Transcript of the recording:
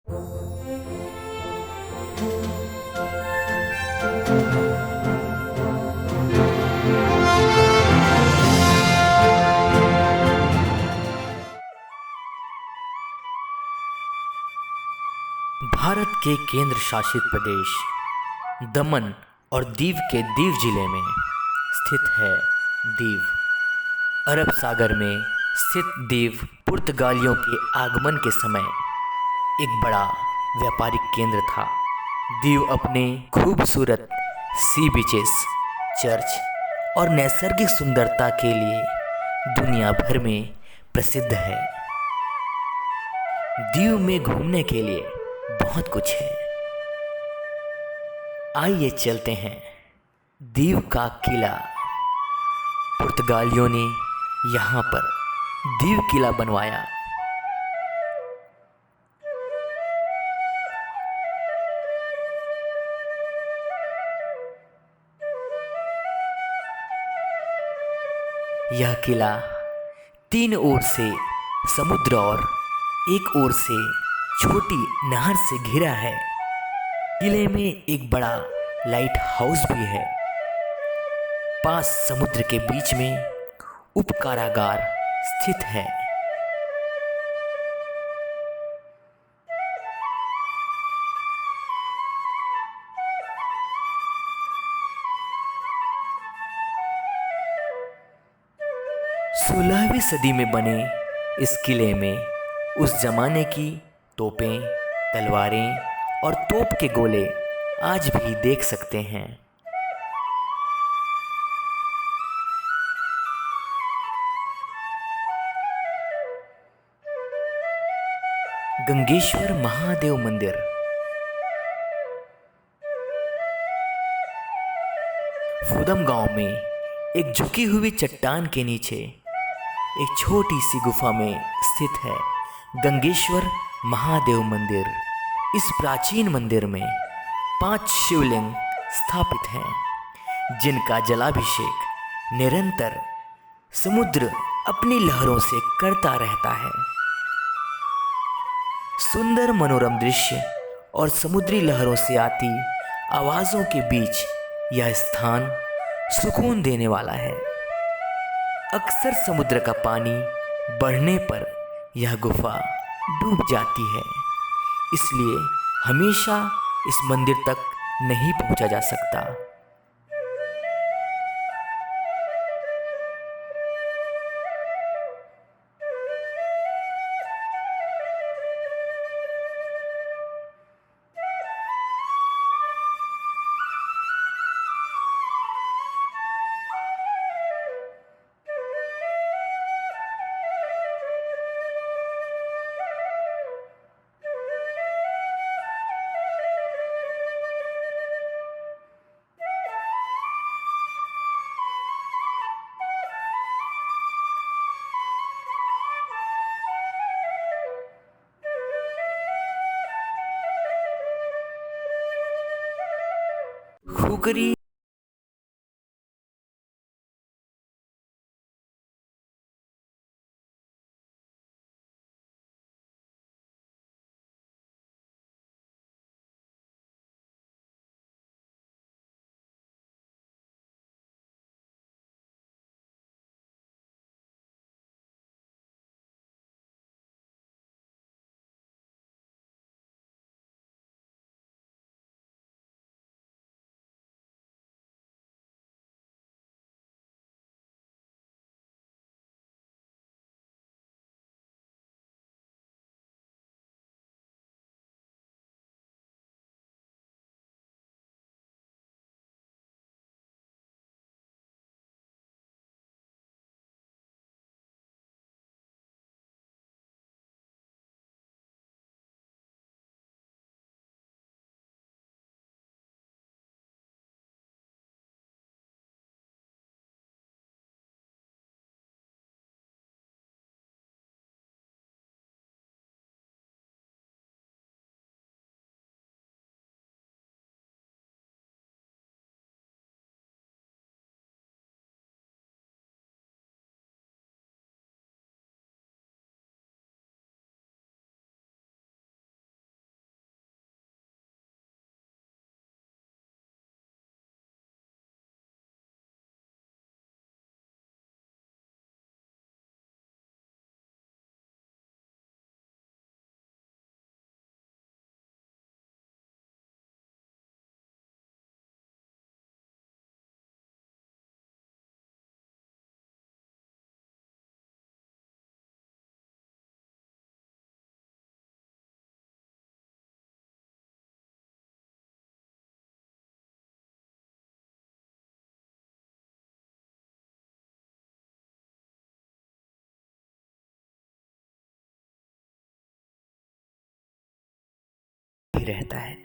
भारत के केंद्र शासित प्रदेश दमन और दीव के दीव जिले में स्थित है दीव। अरब सागर में स्थित दीव पुर्तगालियों के आगमन के समय एक बड़ा व्यापारिक केंद्र था। दीव अपने खूबसूरत सी बीचेस, चर्च और नैसर्गिक सुंदरता के लिए दुनिया भर में प्रसिद्ध है। दीव में घूमने के लिए बहुत कुछ है। आइए चलते हैं दीव का किला। पुर्तगालियों ने यहाँ पर दीव किला बनवाया। यह किला 3 ओर से समुद्र और एक ओर से छोटी नहर से घिरा है। किले में एक बड़ा लाइट हाउस भी है। पास समुद्र के बीच में उपकारागार स्थित है। सोलहवीं सदी में बने इस किले में उस जमाने की तोपें, तलवारें और तोप के गोले आज भी देख सकते हैं। गंगेश्वर महादेव मंदिर। फूदम गांव में एक झुकी हुई चट्टान के नीचे एक छोटी सी गुफा में स्थित है गंगेश्वर महादेव मंदिर। इस प्राचीन मंदिर में 5 शिवलिंग स्थापित हैं, जिनका जलाभिषेक निरंतर समुद्र अपनी लहरों से करता रहता है। सुंदर मनोरम दृश्य और समुद्री लहरों से आती आवाज़ों के बीच यह स्थान सुकून देने वाला है। अक्सर समुद्र का पानी बढ़ने पर यह गुफा डूब जाती है, इसलिए हमेशा इस मंदिर तक नहीं पहुंचा जा सकता। खुकरी भी रहता है।